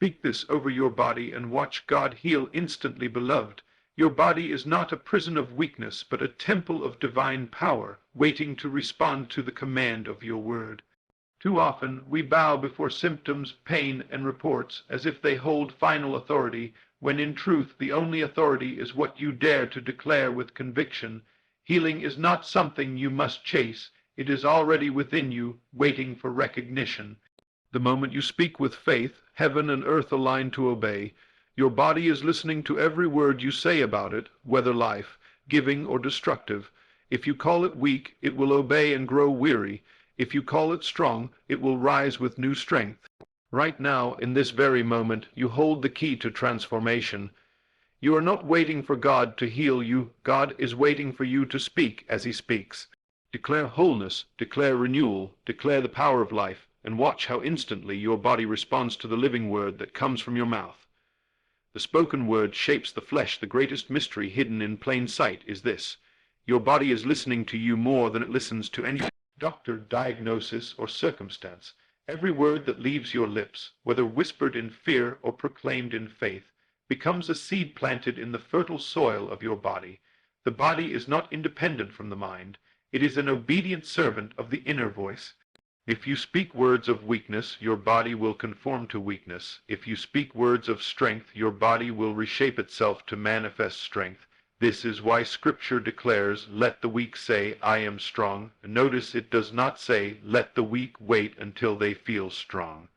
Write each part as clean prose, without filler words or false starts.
Speak this over your body and watch God heal instantly, beloved. Your body is not a prison of weakness, but a temple of divine power, waiting to respond to the command of your word. Too often we bow before symptoms, pain, and reports as if they hold final authority, when in truth the only authority is what you dare to declare with conviction. Healing is not something you must chase. It is already within you, waiting for recognition. The moment you speak with faith, heaven and earth align to obey. Your body is listening to every word you say about it, whether life, giving or destructive. If you call it weak, it will obey and grow weary. If you call it strong, it will rise with new strength. Right now, in this very moment, you hold the key to transformation. You are not waiting for God to heal you. God is waiting for you to speak as He speaks. Declare wholeness, declare renewal, declare the power of life, and watch how instantly your body responds to the living word that comes from your mouth. The spoken word shapes the flesh. The greatest mystery hidden in plain sight is this: your body is listening to you more than it listens to any doctor, diagnosis, or circumstance. Every word that leaves your lips, whether whispered in fear or proclaimed in faith, becomes a seed planted in the fertile soil of your body. The body is not independent from the mind. It is an obedient servant of the inner voice. If you speak words of weakness, your body will conform to weakness. If you speak words of strength, your body will reshape itself to manifest strength. This is why Scripture declares, "Let the weak say, I am strong." Notice it does not say, "Let the weak wait until they feel strong,"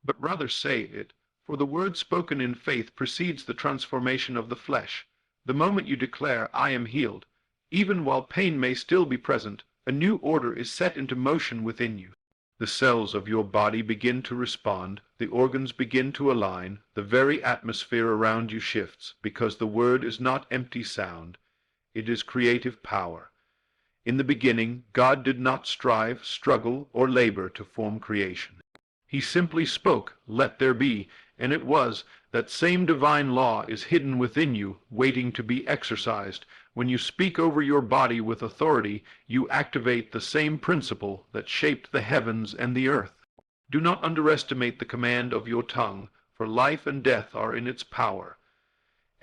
but rather say it, for the word spoken in faith precedes the transformation of the flesh. The moment you declare, "I am healed," even while pain may still be present, a new order is set into motion within you. The cells of your body begin to respond, the organs begin to align, the very atmosphere around you shifts, because the word is not empty sound, it is creative power. In the beginning, God did not strive, struggle, or labor to form creation. He simply spoke, "Let there be," and it was. That same divine law is hidden within you, waiting to be exercised. When you speak over your body with authority, you activate the same principle that shaped the heavens and the earth. Do not underestimate the command of your tongue, for life and death are in its power.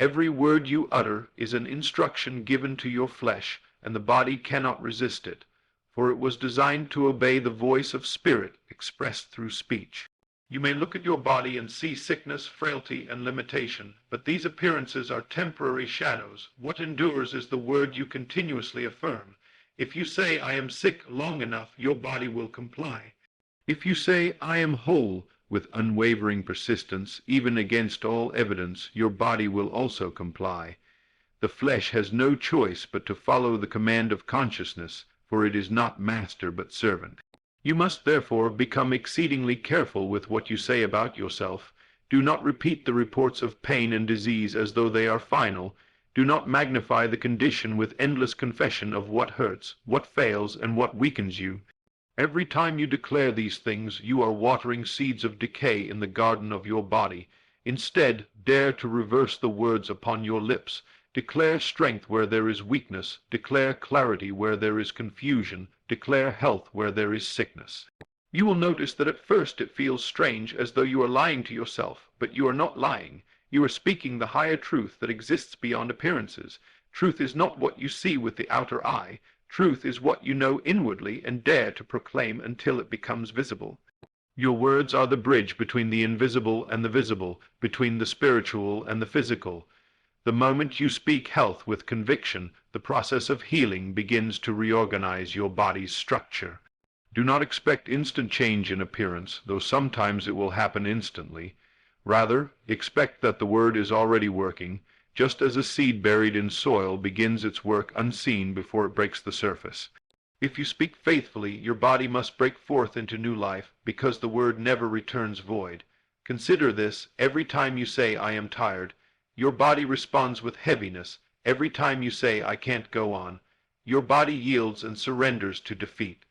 Every word you utter is an instruction given to your flesh, and the body cannot resist it, for it was designed to obey the voice of spirit expressed through speech. You may look at your body and see sickness, frailty, and limitation, but these appearances are temporary shadows. What endures is the word you continuously affirm. If you say, "I am sick," long enough, your body will comply. If you say, "I am whole," with unwavering persistence, even against all evidence, your body will also comply. The flesh has no choice but to follow the command of consciousness, for it is not master but servant. You must therefore become exceedingly careful with what you say about yourself. Do not repeat the reports of pain and disease as though they are final. Do not magnify the condition with endless confession of what hurts, what fails, and what weakens you. Every time you declare these things, you are watering seeds of decay in the garden of your body. Instead, dare to reverse the words upon your lips. Declare strength where there is weakness. Declare clarity where there is confusion. Declare health where there is sickness. You will notice that at first it feels strange, as though you are lying to yourself, but you are not lying. You are speaking the higher truth that exists beyond appearances. Truth is not what you see with the outer eye. Truth is what you know inwardly and dare to proclaim until it becomes visible. Your words are the bridge between the invisible and the visible, between the spiritual and the physical. The moment you speak health with conviction, the process of healing begins to reorganize your body's structure. Do not expect instant change in appearance, though sometimes it will happen instantly. Rather, expect that the word is already working, just as a seed buried in soil begins its work unseen before it breaks the surface. If you speak faithfully, your body must break forth into new life, because the word never returns void. Consider this: every time you say, "I am tired," your body responds with heaviness. Every time you say, "I can't go on," your body yields and surrenders to defeat.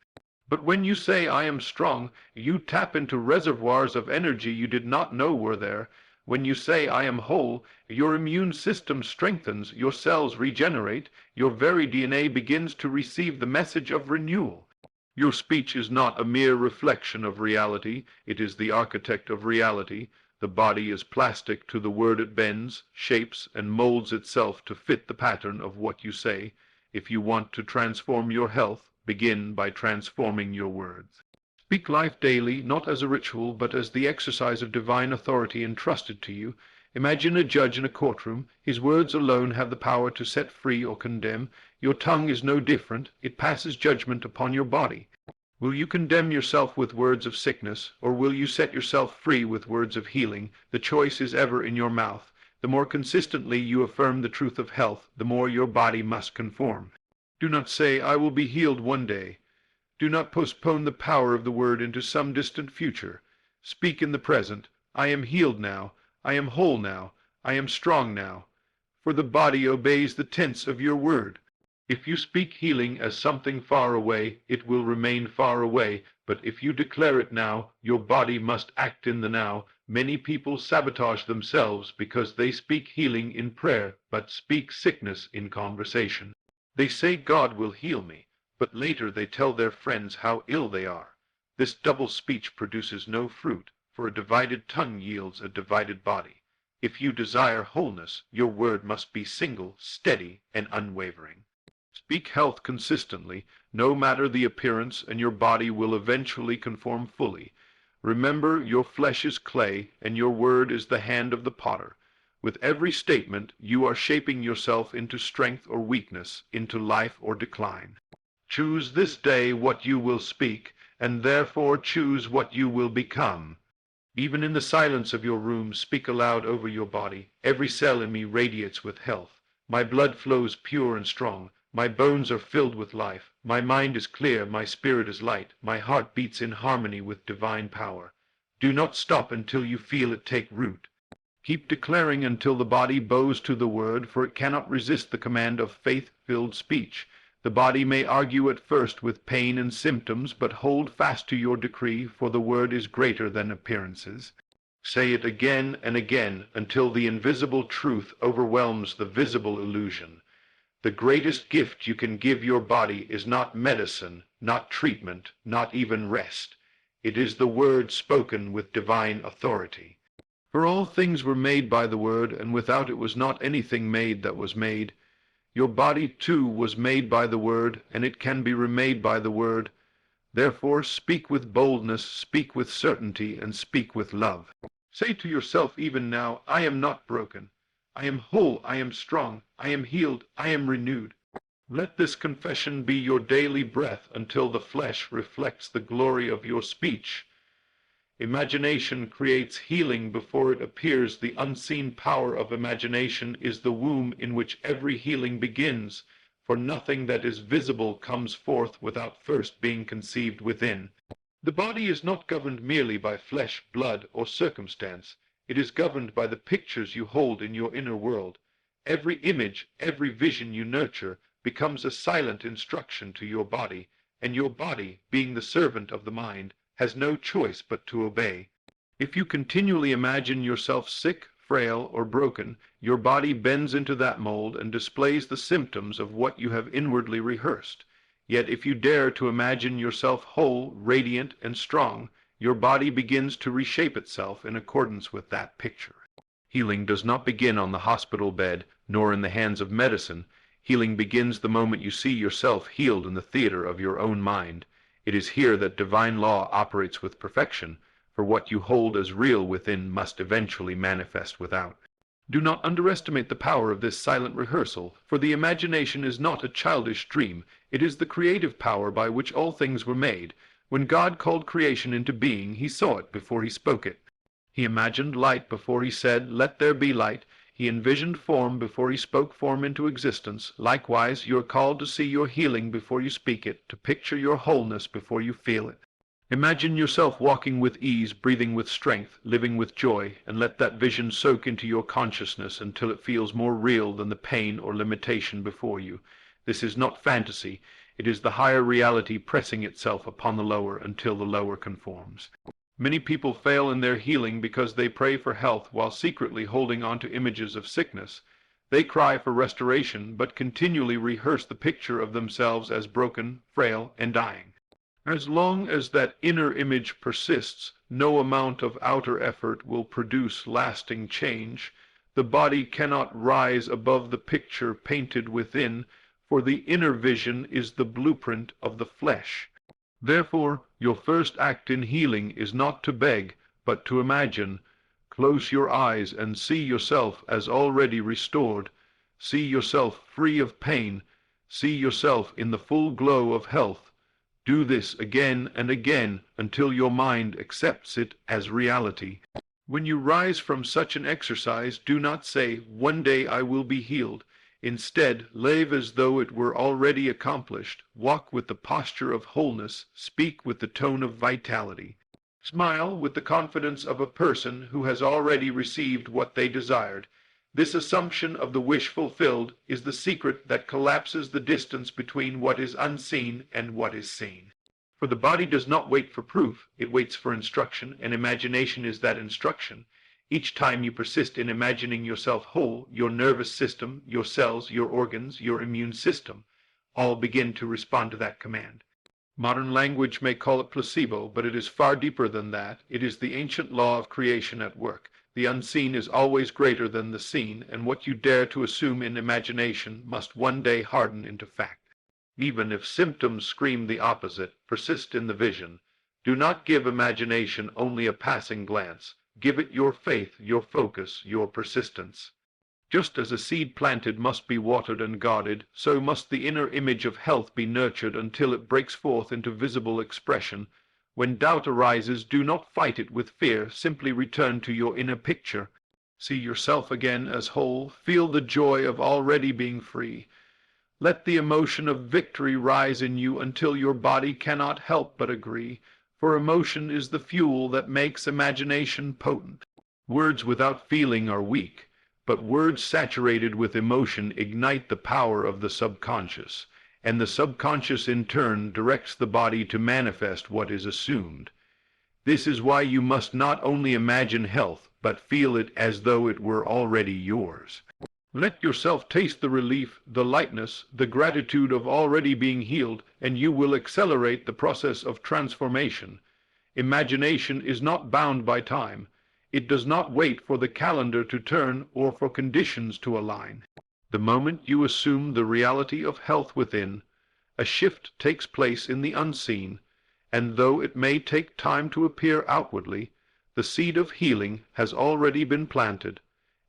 But when you say, "I am strong," you tap into reservoirs of energy you did not know were there. When you say, "I am whole," your immune system strengthens, your cells regenerate, your very DNA begins to receive the message of renewal. Your speech is not a mere reflection of reality, it is the architect of reality. The body is plastic to the word. It bends, shapes, and molds itself to fit the pattern of what you say. If you want to transform your health, begin by transforming your words. Speak life daily, not as a ritual, but as the exercise of divine authority entrusted to you. Imagine a judge in a courtroom. His words alone have the power to set free or condemn. Your tongue is no different. It passes judgment upon your body. Will you condemn yourself with words of sickness, or will you set yourself free with words of healing? The choice is ever in your mouth. The more consistently you affirm the truth of health, the more your body must conform. Do not say, "I will be healed one day." Do not postpone the power of the word into some distant future. Speak in the present. I am healed now. I am whole now. I am strong now. For the body obeys the tense of your word. If you speak healing as something far away, it will remain far away, but if you declare it now, your body must act in the now. Many people sabotage themselves because they speak healing in prayer, but speak sickness in conversation. They say God will heal me, but later they tell their friends how ill they are. This double speech produces no fruit, for a divided tongue yields a divided body. If you desire wholeness, your word must be single, steady, and unwavering. Speak health consistently, no matter the appearance, and your body will eventually conform fully. Remember, your flesh is clay, and your word is the hand of the potter. With every statement, you are shaping yourself into strength or weakness, into life or decline. Choose this day what you will speak, and therefore choose what you will become. Even in the silence of your room, speak aloud over your body. Every cell in me radiates with health. My blood flows pure and strong. My bones are filled with life. My mind is clear. My spirit is light. My heart beats in harmony with divine power. Do not stop until you feel it take root. Keep declaring until the body bows to the word, for it cannot resist the command of faith-filled speech. The body may argue at first with pain and symptoms, but hold fast to your decree, for the word is greater than appearances. Say it again and again until the invisible truth overwhelms the visible illusion. The greatest gift you can give your body is not medicine, not treatment, not even rest. It is the word spoken with divine authority. For all things were made by the word, and without it was not anything made that was made. Your body too was made by the word, and it can be remade by the word. Therefore speak with boldness, speak with certainty, and speak with love. Say to yourself even now, I am not broken. I am whole, I am strong, I am healed, I am renewed. Let this confession be your daily breath until the flesh reflects the glory of your speech. Imagination creates healing before it appears. The unseen power of imagination is the womb in which every healing begins, for nothing that is visible comes forth without first being conceived within. The body is not governed merely by flesh, blood, or circumstance. It is governed by the pictures you hold in your inner world. Every image, every vision you nurture, becomes a silent instruction to your body, and your body, being the servant of the mind, has no choice but to obey. If you continually imagine yourself sick, frail, or broken, your body bends into that mold and displays the symptoms of what you have inwardly rehearsed. Yet if you dare to imagine yourself whole, radiant, and strong, your body begins to reshape itself in accordance with that picture. Healing does not begin on the hospital bed, nor in the hands of medicine. Healing begins the moment you see yourself healed in the theater of your own mind. It is here that divine law operates with perfection, for what you hold as real within must eventually manifest without. Do not underestimate the power of this silent rehearsal, for the imagination is not a childish dream. It is the creative power by which all things were made. When God called creation into being, he saw it before he spoke it. He imagined light before he said, "Let there be light." He envisioned form before he spoke form into existence. Likewise, you are called to see your healing before you speak it, to picture your wholeness before you feel it. Imagine yourself walking with ease, breathing with strength, living with joy, and let that vision soak into your consciousness until it feels more real than the pain or limitation before you. This is not fantasy. It is the higher reality pressing itself upon the lower until the lower conforms. Many people fail in their healing because they pray for health while secretly holding on to images of sickness. They cry for restoration, but continually rehearse the picture of themselves as broken, frail, and dying. As long as that inner image persists, no amount of outer effort will produce lasting change. The body cannot rise above the picture painted within, for the inner vision is the blueprint of the flesh. Therefore, your first act in healing is not to beg, but to imagine. Close your eyes and see yourself as already restored. See yourself free of pain. See yourself in the full glow of health. Do this again and again until your mind accepts it as reality. When you rise from such an exercise, do not say, "One day I will be healed." Instead, live as though it were already accomplished. Walk with the posture of wholeness. Speak with the tone of vitality. Smile with the confidence of a person who has already received what they desired. This assumption of the wish fulfilled is the secret that collapses the distance between what is unseen and what is seen. For the body does not wait for proof, it waits for instruction, and imagination is that instruction. Each time you persist in imagining yourself whole, your nervous system, your cells, your organs, your immune system, all begin to respond to that command. Modern language may call it placebo, but it is far deeper than that. It is the ancient law of creation at work. The unseen is always greater than the seen, and what you dare to assume in imagination must one day harden into fact. Even if symptoms scream the opposite, persist in the vision. Do not give imagination only a passing glance. Give it your faith, your focus, your persistence. Just as a seed planted must be watered and guarded, so must the inner image of health be nurtured until it breaks forth into visible expression. When doubt arises, do not fight it with fear, simply return to your inner picture. See yourself again as whole, feel the joy of already being free. Let the emotion of victory rise in you until your body cannot help but agree, for emotion is the fuel that makes imagination potent. Words without feeling are weak, but words saturated with emotion ignite the power of the subconscious, and the subconscious in turn directs the body to manifest what is assumed. This is why you must not only imagine health, but feel it as though it were already yours. Let yourself taste the relief, the lightness, the gratitude of already being healed, and you will accelerate the process of transformation. Imagination is not bound by time. It does not wait for the calendar to turn or for conditions to align. The moment you assume the reality of health within, a shift takes place in the unseen, and though it may take time to appear outwardly, the seed of healing has already been planted,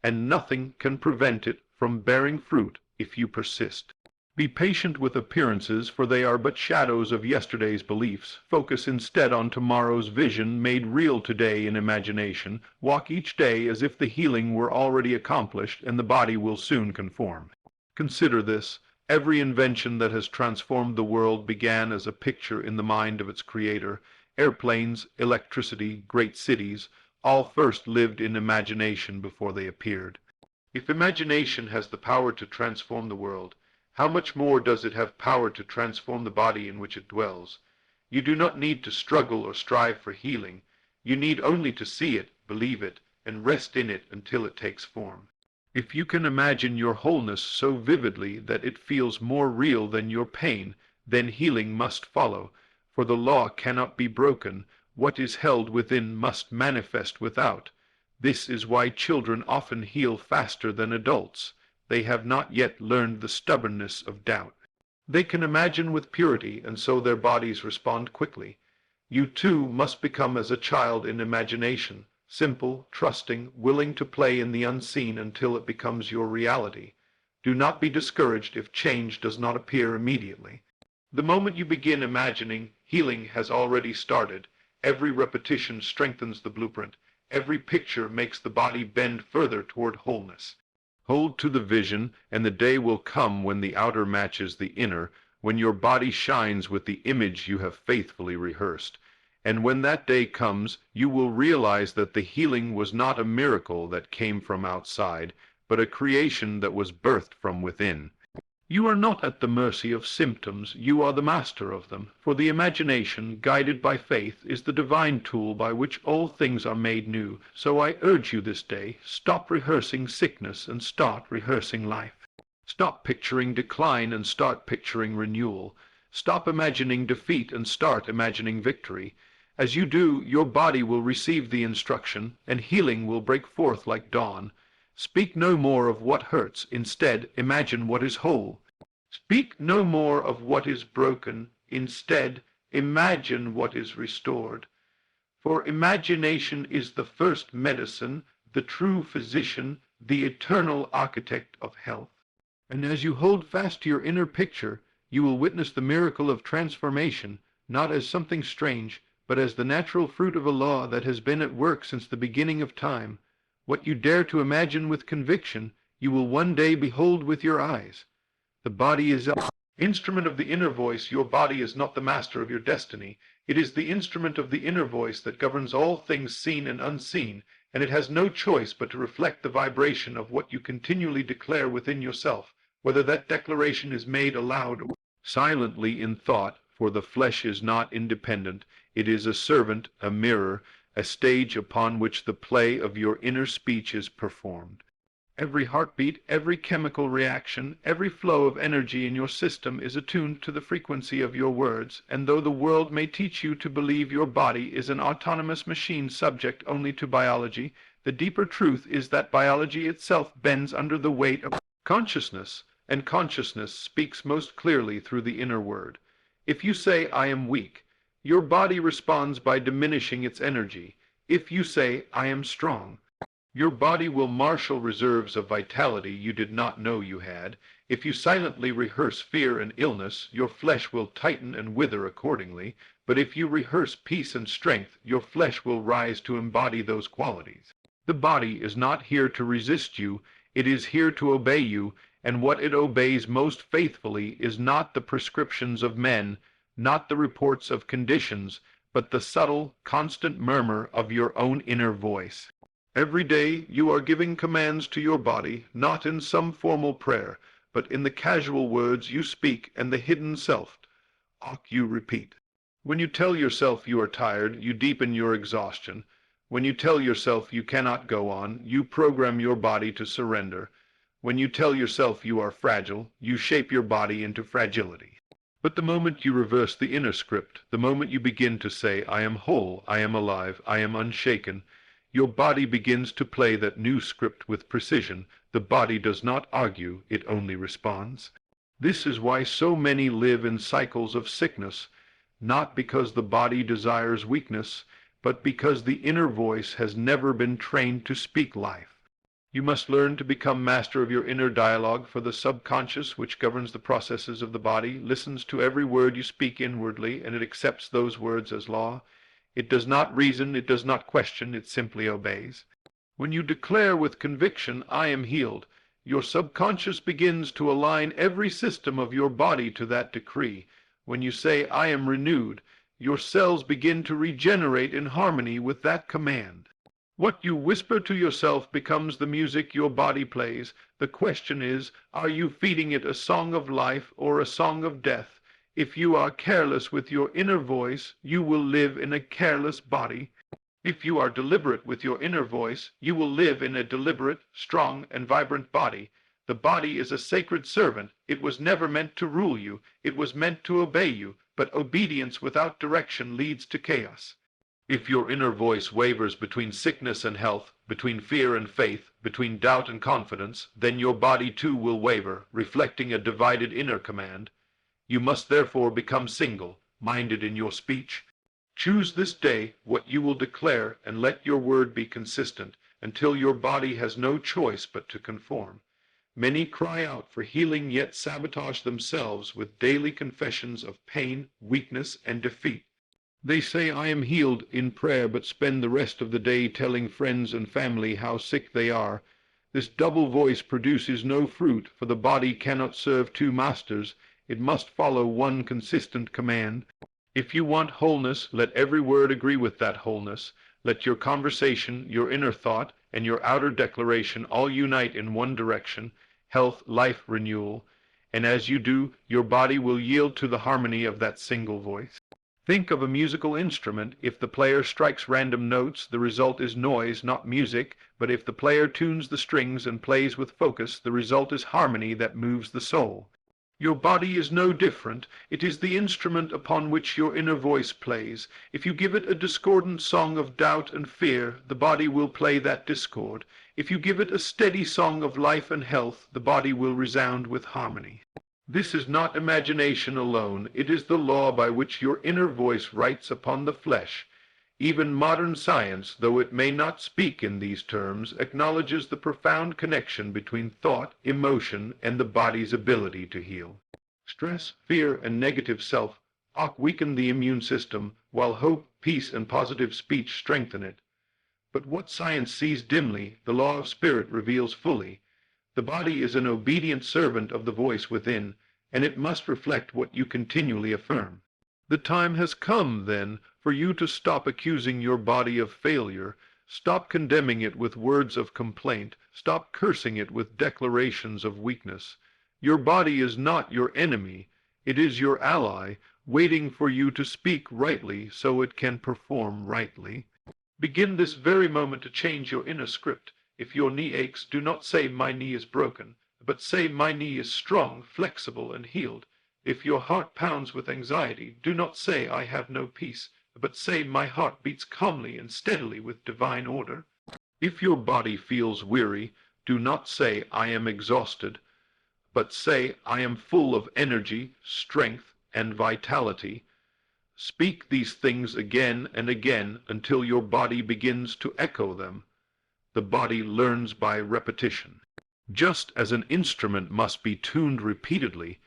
and nothing can prevent it from bearing fruit if you persist. Be patient with appearances, for they are but shadows of yesterday's beliefs. Focus instead on tomorrow's vision made real today in imagination. Walk each day as if the healing were already accomplished, and the body will soon conform. Consider this. Every invention that has transformed the world began as a picture in the mind of its creator. Airplanes, electricity, great cities, all first lived in imagination before they appeared. If imagination has the power to transform the world, how much more does it have power to transform the body in which it dwells? You do not need to struggle or strive for healing. You need only to see it, believe it, and rest in it until it takes form. If you can imagine your wholeness so vividly that it feels more real than your pain, then healing must follow, for the law cannot be broken. What is held within must manifest without. This is why children often heal faster than adults. They have not yet learned the stubbornness of doubt. They can imagine with purity, and so their bodies respond quickly. You too must become as a child in imagination, simple, trusting, willing to play in the unseen until it becomes your reality. Do not be discouraged if change does not appear immediately. The moment you begin imagining, healing has already started. Every repetition strengthens the blueprint. Every picture makes the body bend further toward wholeness. Hold to the vision, and the day will come when the outer matches the inner, when your body shines with the image you have faithfully rehearsed. And when that day comes, you will realize that the healing was not a miracle that came from outside, but a creation that was birthed from within. You are not at the mercy of symptoms, you are the master of them, for the imagination, guided by faith, is the divine tool by which all things are made new. So I urge you this day, stop rehearsing sickness and start rehearsing life. Stop picturing decline and start picturing renewal. Stop imagining defeat and start imagining victory. As you do, your body will receive the instruction, and healing will break forth like dawn. Speak no more of what hurts. Instead, imagine what is whole. Speak no more of what is broken. Instead, imagine what is restored. For imagination is the first medicine, the true physician, the eternal architect of health. And as you hold fast to your inner picture, you will witness the miracle of transformation, not as something strange, but as the natural fruit of a law that has been at work since the beginning of time. What you dare to imagine with conviction, you will one day behold with your eyes. The body is an instrument of the inner voice. Your body is not the master of your destiny. It is the instrument of the inner voice that governs all things seen and unseen, and it has no choice but to reflect the vibration of what you continually declare within yourself, whether that declaration is made aloud or silently in thought, for the flesh is not independent. It is a servant, a mirror, a stage upon which the play of your inner speech is performed. Every heartbeat, every chemical reaction, every flow of energy in your system is attuned to the frequency of your words, and though the world may teach you to believe your body is an autonomous machine subject only to biology, the deeper truth is that biology itself bends under the weight of consciousness, and consciousness speaks most clearly through the inner word. If you say, "I am weak," your body responds by diminishing its energy. If you say, "I am strong," your body will marshal reserves of vitality you did not know you had. If you silently rehearse fear and illness, your flesh will tighten and wither accordingly. But if you rehearse peace and strength, your flesh will rise to embody those qualities. The body is not here to resist you, it is here to obey you, and what it obeys most faithfully is not the prescriptions of men, not the reports of conditions, but the subtle, constant murmur of your own inner voice. Every day you are giving commands to your body, not in some formal prayer, but in the casual words you speak and the hidden self you repeat. When you tell yourself you are tired, you deepen your exhaustion. When you tell yourself you cannot go on, you program your body to surrender. When you tell yourself you are fragile, you shape your body into fragility. But the moment you reverse the inner script, the moment you begin to say, "I am whole, I am alive, I am unshaken," your body begins to play that new script with precision. The body does not argue, it only responds. This is why so many live in cycles of sickness, not because the body desires weakness, but because the inner voice has never been trained to speak life. You must learn to become master of your inner dialogue, for the subconscious, which governs the processes of the body, listens to every word you speak inwardly, and it accepts those words as law. It does not reason, it does not question, it simply obeys. When you declare with conviction, "I am healed," your subconscious begins to align every system of your body to that decree. When you say, "I am renewed," your cells begin to regenerate in harmony with that command. What you whisper to yourself becomes the music your body plays. The question is, are you feeding it a song of life or a song of death? If you are careless with your inner voice, you will live in a careless body. If you are deliberate with your inner voice, you will live in a deliberate, strong, and vibrant body. The body is a sacred servant. It was never meant to rule you. It was meant to obey you, but obedience without direction leads to chaos. If your inner voice wavers between sickness and health, between fear and faith, between doubt and confidence, then your body too will waver, reflecting a divided inner command. You must therefore become single, minded in your speech. Choose this day what you will declare, and let your word be consistent, until your body has no choice but to conform. Many cry out for healing, yet sabotage themselves with daily confessions of pain, weakness, and defeat. They say, "I am healed," in prayer, but spend the rest of the day telling friends and family how sick they are. This double voice produces no fruit, for the body cannot serve two masters. It must follow one consistent command. If you want wholeness, let every word agree with that wholeness. Let your conversation, your inner thought, and your outer declaration all unite in one direction: health, life, renewal. And as you do, your body will yield to the harmony of that single voice. Think of a musical instrument. If the player strikes random notes, the result is noise, not music. But if the player tunes the strings and plays with focus, the result is harmony that moves the soul. Your body is no different. It is the instrument upon which your inner voice plays. If you give it a discordant song of doubt and fear, the body will play that discord. If you give it a steady song of life and health, the body will resound with harmony. This is not imagination alone. It is the law by which your inner voice writes upon the flesh. Even modern science, though it may not speak in these terms, acknowledges the profound connection between thought, emotion, and the body's ability to heal. Stress, fear, and negative self-talk weaken the immune system, while hope, peace, and positive speech strengthen it. But what science sees dimly, the law of spirit reveals fully. The body is an obedient servant of the voice within, and it must reflect what you continually affirm. The time has come, then, for you to stop accusing your body of failure, stop condemning it with words of complaint, stop cursing it with declarations of weakness. Your body is not your enemy. It is your ally, waiting for you to speak rightly so it can perform rightly. Begin this very moment to change your inner script. If your knee aches, do not say, "My knee is broken," but say, "My knee is strong, flexible, and healed." If your heart pounds with anxiety, do not say, "I have no peace," but say, "My heart beats calmly and steadily with divine order." If your body feels weary, do not say, "I am exhausted," but say, "I am full of energy, strength, and vitality." Speak these things again and again until your body begins to echo them. The body learns by repetition. Just as an instrument must be tuned repeatedly,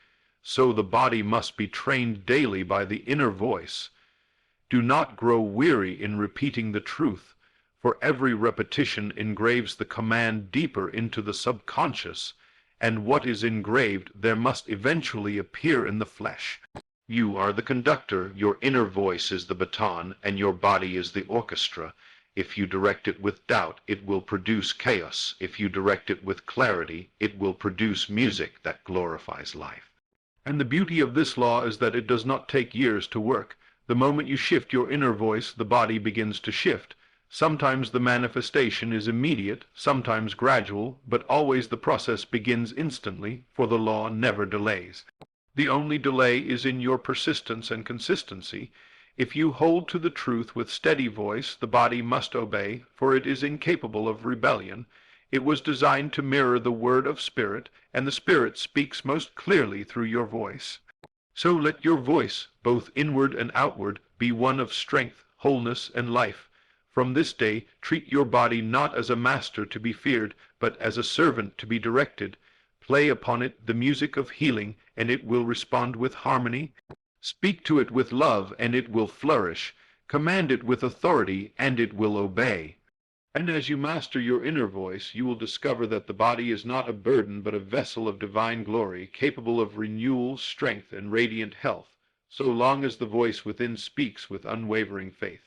so the body must be trained daily by the inner voice. Do not grow weary in repeating the truth, for every repetition engraves the command deeper into the subconscious, and what is engraved there must eventually appear in the flesh. You are the conductor, your inner voice is the baton, and your body is the orchestra. If you direct it with doubt, it will produce chaos. If you direct it with clarity, it will produce music that glorifies life. And the beauty of this law is that it does not take years to work. The moment you shift your inner voice, the body begins to shift. Sometimes the manifestation is immediate, sometimes gradual, but always the process begins instantly, for the law never delays. The only delay is in your persistence and consistency. If you hold to the truth with steady voice, the body must obey, for it is incapable of rebellion. It was designed to mirror the word of spirit, and the spirit speaks most clearly through your voice. So let your voice, both inward and outward, be one of strength, wholeness, and life. From this day, treat your body not as a master to be feared, but as a servant to be directed. Play upon it the music of healing, and it will respond with harmony. Speak to it with love, and it will flourish. Command it with authority, and it will obey. And as you master your inner voice, you will discover that the body is not a burden, but a vessel of divine glory, capable of renewal, strength, and radiant health, so long as the voice within speaks with unwavering faith.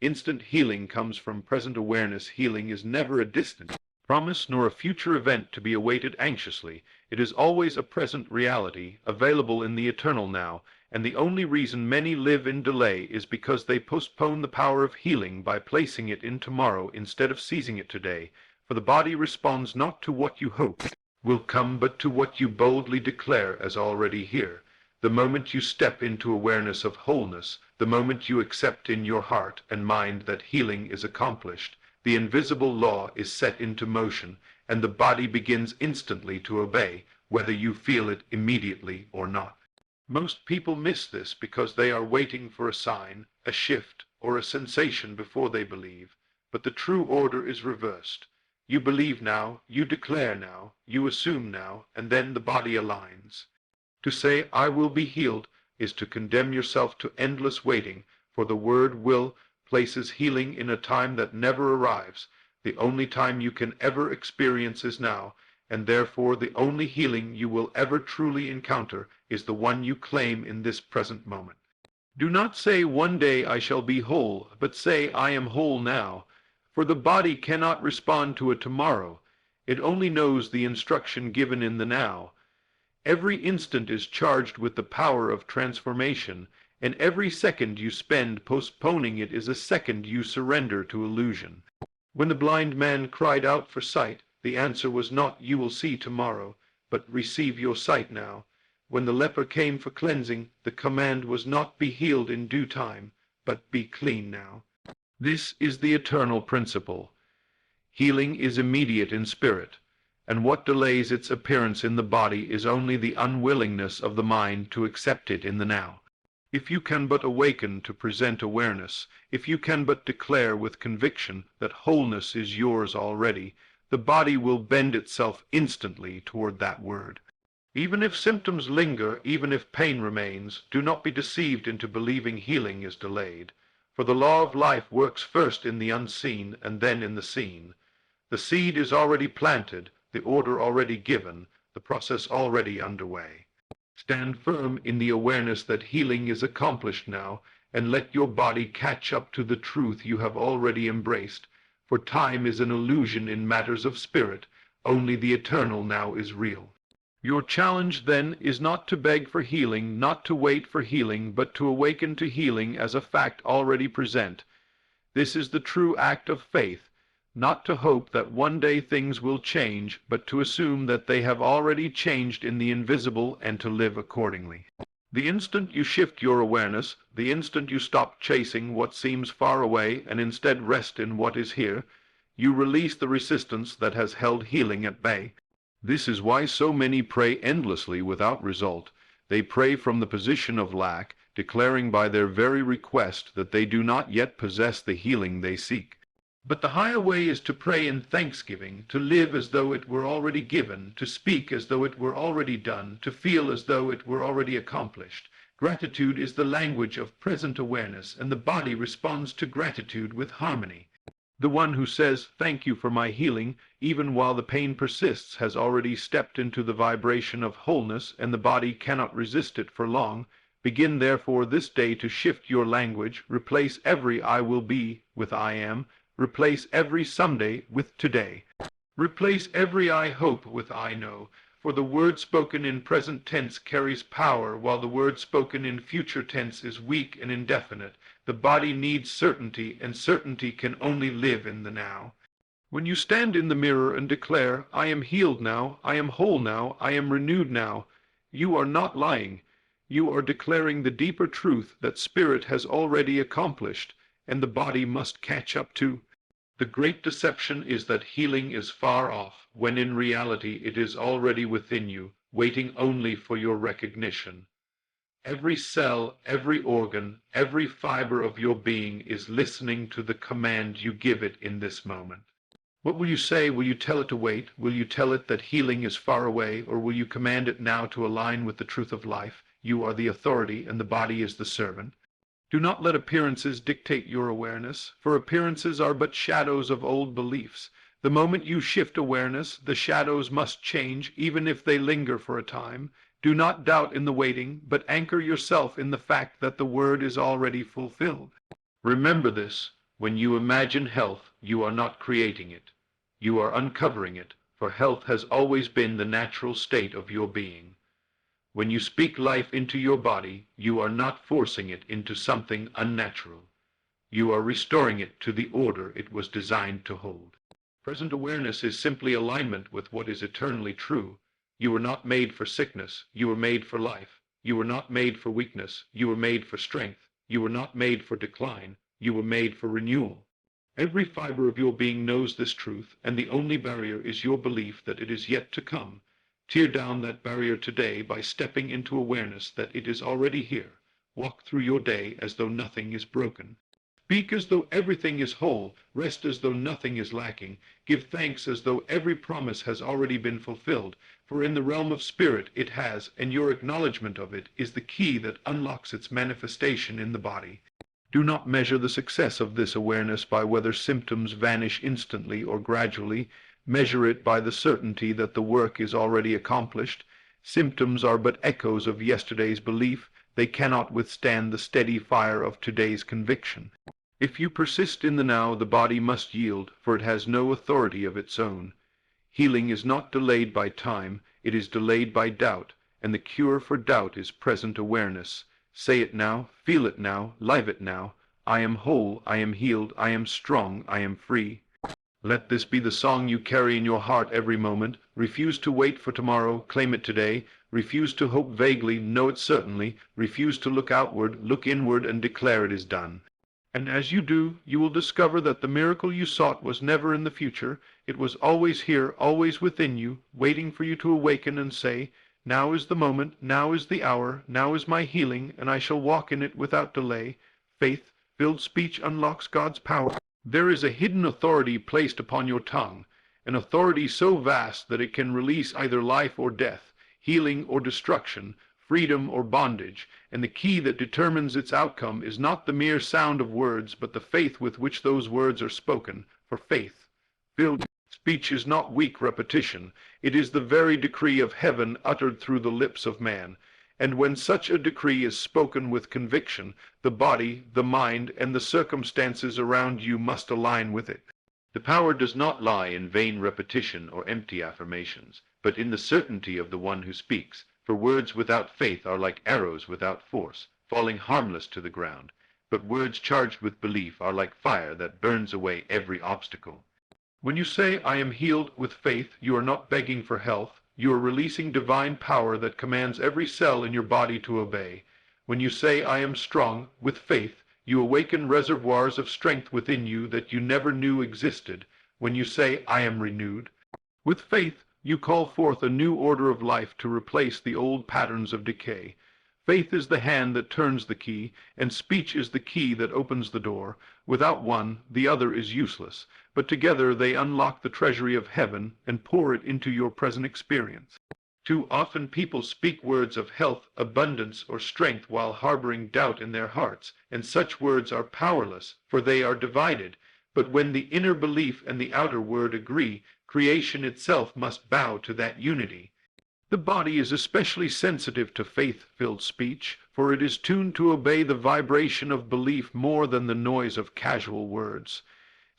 Instant healing comes from present awareness. Healing is never a distant promise nor a future event to be awaited anxiously. It is always a present reality, available in the eternal now, and the only reason many live in delay is because they postpone the power of healing by placing it in tomorrow instead of seizing it today, for the body responds not to what you hope will come, but to what you boldly declare as already here. The moment you step into awareness of wholeness, the moment you accept in your heart and mind that healing is accomplished, the invisible law is set into motion, and the body begins instantly to obey, whether you feel it immediately or not. Most people miss this because they are waiting for a sign, a shift, or a sensation before they believe. But the true order is reversed. You believe now, you declare now, you assume now, and then the body aligns. To say, "I will be healed," is to condemn yourself to endless waiting, for the word will places healing in a time that never arrives. The only time you can ever experience is now, and therefore the only healing you will ever truly encounter is the one you claim in this present moment. Do not say, "One day I shall be whole," but say, "I am whole now," for the body cannot respond to a tomorrow. It only knows the instruction given in the now. Every instant is charged with the power of transformation, and every second you spend postponing it is a second you surrender to illusion. When the blind man cried out for sight, the answer was not, "You will see tomorrow," but "Receive your sight now." When the leper came for cleansing, the command was not be healed in due time, but be clean now. This is the eternal principle. Healing is immediate in spirit, and what delays its appearance in the body is only the unwillingness of the mind to accept it in the now. If you can but awaken to present awareness, if you can but declare with conviction that wholeness is yours already, the body will bend itself instantly toward that word. Even if symptoms linger, even if pain remains, do not be deceived into believing healing is delayed. For the law of life works first in the unseen and then in the seen. The seed is already planted, the order already given, the process already underway. Stand firm in the awareness that healing is accomplished now, and let your body catch up to the truth you have already embraced, for time is an illusion in matters of spirit, only the eternal now is real. Your challenge, then, is not to beg for healing, not to wait for healing, but to awaken to healing as a fact already present. This is the true act of faith, not to hope that one day things will change, but to assume that they have already changed in the invisible and to live accordingly. The instant you shift your awareness, the instant you stop chasing what seems far away and instead rest in what is here, you release the resistance that has held healing at bay. This is why so many pray endlessly without result. They pray from the position of lack, declaring by their very request that they do not yet possess the healing they seek. But the higher way is to pray in thanksgiving, to live as though it were already given, to speak as though it were already done, to feel as though it were already accomplished. Gratitude is the language of present awareness, and the body responds to gratitude with harmony. The one who says, "Thank you for my healing," even while the pain persists, has already stepped into the vibration of wholeness, and the body cannot resist it for long. Begin therefore this day to shift your language, replace every "I will be" with "I am," replace every "someday" with "today." Replace every "I hope" with "I know," for the word spoken in present tense carries power, while the word spoken in future tense is weak and indefinite. The body needs certainty, and certainty can only live in the now. When you stand in the mirror and declare, "I am healed now, I am whole now, I am renewed now," you are not lying. You are declaring the deeper truth that spirit has already accomplished, and the body must catch up to. The great deception is that healing is far off, when in reality it is already within you, waiting only for your recognition. Every cell, every organ, every fiber of your being is listening to the command you give it in this moment. What will you say? Will you tell it to wait? Will you tell it that healing is far away, or will you command it now to align with the truth of life? You are the authority, and the body is the servant. Do not let appearances dictate your awareness, for appearances are but shadows of old beliefs. The moment you shift awareness, the shadows must change, even if they linger for a time. Do not doubt in the waiting, but anchor yourself in the fact that the word is already fulfilled. Remember this: when you imagine health, you are not creating it. You are uncovering it, for health has always been the natural state of your being. When you speak life into your body, you are not forcing it into something unnatural. You are restoring it to the order it was designed to hold. Present awareness is simply alignment with what is eternally true. You were not made for sickness. You were made for life. You were not made for weakness. You were made for strength. You were not made for decline. You were made for renewal. Every fiber of your being knows this truth, and the only barrier is your belief that it is yet to come. Tear down that barrier today by stepping into awareness that it is already here. Walk through your day as though nothing is broken. Speak as though everything is whole. Rest as though nothing is lacking. Give thanks as though every promise has already been fulfilled. For in the realm of spirit it has, and your acknowledgement of it is the key that unlocks its manifestation in the body. Do not measure the success of this awareness by whether symptoms vanish instantly or gradually. Measure it by the certainty that the work is already accomplished. Symptoms are but echoes of yesterday's belief. They cannot withstand the steady fire of today's conviction. If you persist in the now, the body must yield, for it has no authority of its own. Healing is not delayed by time, it is delayed by doubt, and the cure for doubt is present awareness. Say it now, feel it now, live it now. I am whole, I am healed, I am strong, I am free. Let this be the song you carry in your heart every moment. Refuse to wait for tomorrow, claim it today. refuse to hope vaguely, know it certainly, refuse to look outward, look inward and declare it is done. And as you do, you will discover that the miracle you sought was never in the future. It was always here, always within you, waiting for you to awaken and say, "Now is the moment, now is the hour, now is my healing, and I shall walk in it without delay." Faith-filled speech unlocks God's power. There is a hidden authority placed upon your tongue, an authority so vast that it can release either life or death, healing or destruction, freedom or bondage, and the key that determines its outcome is not the mere sound of words, but the faith with which those words are spoken. For faith-filled speech is not weak repetition, it is the very decree of heaven uttered through the lips of man. And when such a decree is spoken with conviction, the body, the mind, and the circumstances around you must align with it. The power does not lie in vain repetition or empty affirmations, but in the certainty of the one who speaks. For words without faith are like arrows without force, falling harmless to the ground. But words charged with belief are like fire that burns away every obstacle. When you say, "I am healed," with faith, you are not begging for health. You are releasing divine power that commands every cell in your body to obey. When you say, "I am strong," with faith, you awaken reservoirs of strength within you that you never knew existed. When you say, "I am renewed," with faith, you call forth a new order of life to replace the old patterns of decay. Faith is the hand that turns the key, and speech is the key that opens the door. Without one, the other is useless, but together they unlock the treasury of heaven and pour it into your present experience. Too often people speak words of health, abundance, or strength while harboring doubt in their hearts, and such words are powerless, for they are divided. But when the inner belief and the outer word agree, creation itself must bow to that unity. The body is especially sensitive to faith-filled speech, for it is tuned to obey the vibration of belief more than the noise of casual words.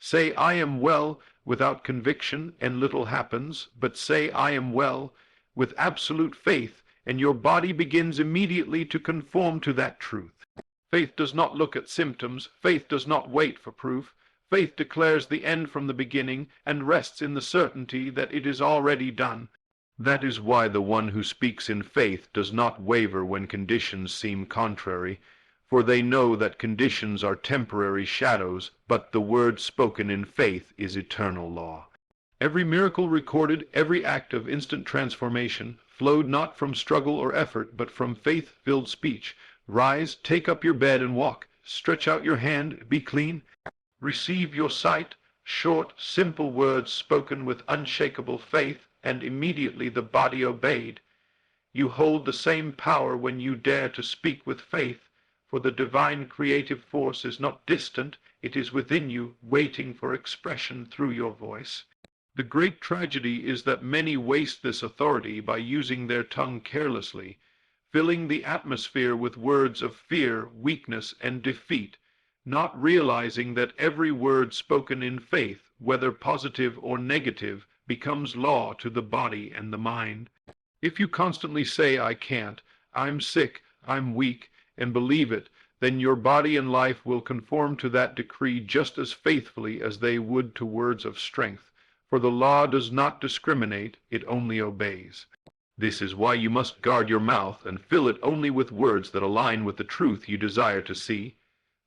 Say, "I am well," without conviction, and little happens, but say, "I am well," with absolute faith, and your body begins immediately to conform to that truth. Faith does not look at symptoms, faith does not wait for proof. Faith declares the end from the beginning, and rests in the certainty that it is already done. That is why the one who speaks in faith does not waver when conditions seem contrary, for they know that conditions are temporary shadows, but the word spoken in faith is eternal law. Every miracle recorded, every act of instant transformation, flowed not from struggle or effort, but from faith-filled speech. Rise, take up your bed and walk. Stretch out your hand, be clean. Receive your sight. Short, simple words spoken with unshakable faith, and immediately the body obeyed. You hold the same power when you dare to speak with faith, for the divine creative force is not distant, it is within you, waiting for expression through your voice. The great tragedy is that many waste this authority by using their tongue carelessly, filling the atmosphere with words of fear, weakness, and defeat, not realizing that every word spoken in faith, whether positive or negative, becomes law to the body and the mind. If you constantly say, "I can't," "I'm sick," "I'm weak," and believe it, then your body and life will conform to that decree just as faithfully as they would to words of strength. For the law does not discriminate, it only obeys. This is why you must guard your mouth and fill it only with words that align with the truth you desire to see.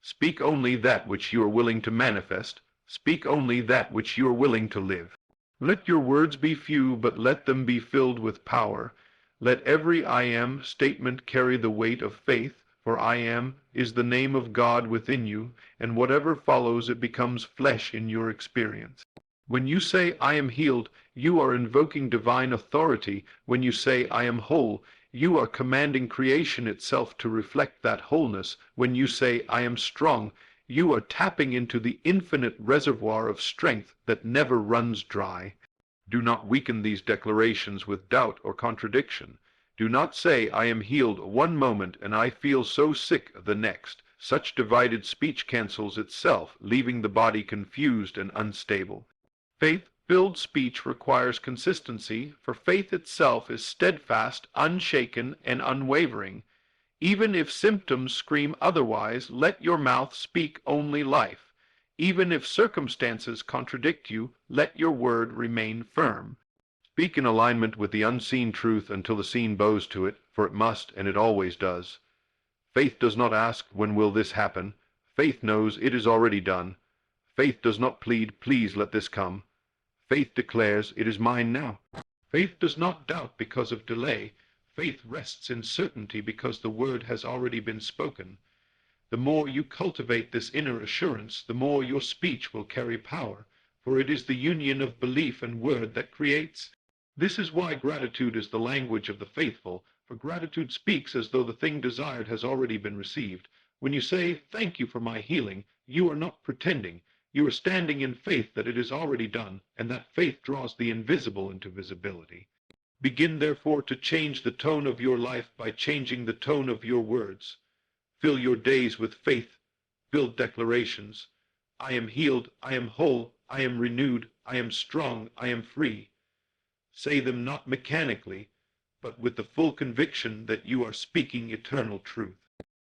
Speak only that which you are willing to manifest. Speak only that which you are willing to live. Let your words be few, but let them be filled with power. Let every "I am" statement carry the weight of faith, for "I am" is the name of God within you, and whatever follows it becomes flesh in your experience. When you say, "I am healed," you are invoking divine authority. When you say, "I am whole," you are commanding creation itself to reflect that wholeness. When you say, "I am strong," you are tapping into the infinite reservoir of strength that never runs dry. Do not weaken these declarations with doubt or contradiction. Do not say, "I am healed" one moment and "I feel so sick" the next. Such divided speech cancels itself, leaving the body confused and unstable. Faith-filled speech requires consistency, for faith itself is steadfast, unshaken, and unwavering. Even if symptoms scream otherwise, let your mouth speak only life. Even if circumstances contradict you, let your word remain firm. Speak in alignment with the unseen truth until the seen bows to it, for it must, and it always does. Faith does not ask, when will this happen? Faith knows it is already done. Faith does not plead, please let this come. Faith declares, it is mine now. Faith does not doubt because of delay. Faith rests in certainty because the word has already been spoken. The more you cultivate this inner assurance, the more your speech will carry power, for it is the union of belief and word that creates. This is why gratitude is the language of the faithful, for gratitude speaks as though the thing desired has already been received. When you say, "Thank you for my healing," you are not pretending. You are standing in faith that it is already done, and that faith draws the invisible into visibility. Begin, therefore, to change the tone of your life by changing the tone of your words. Fill your days with faith-filled declarations. I am healed, I am whole, I am renewed, I am strong, I am free. Say them not mechanically, but with the full conviction that you are speaking eternal truth.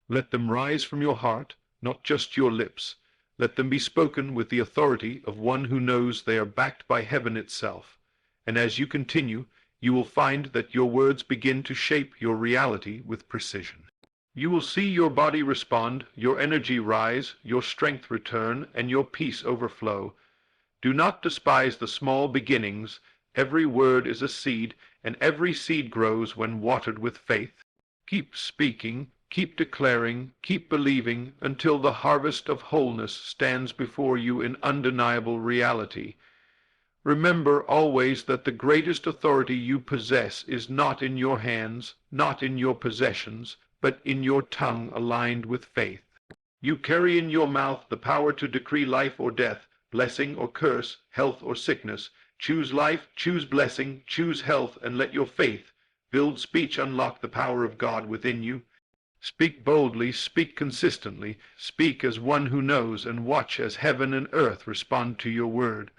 Let them rise from your heart, not just your lips. Let them be spoken with the authority of one who knows they are backed by heaven itself. And as you continue, you will find that your words begin to shape your reality with precision. You will see your body respond, your energy rise, your strength return, and your peace overflow. Do not despise the small beginnings. Every word is a seed, and every seed grows when watered with faith. Keep speaking, keep declaring, keep believing, until the harvest of wholeness stands before you in undeniable reality. Remember always that the greatest authority you possess is not in your hands, not in your possessions, but in your tongue aligned with faith. You carry in your mouth the power to decree life or death, blessing or curse, health or sickness. Choose life, choose blessing, choose health, and let your faith-filled speech unlock the power of God within you. Speak boldly, speak consistently, speak as one who knows, and watch as heaven and earth respond to your word.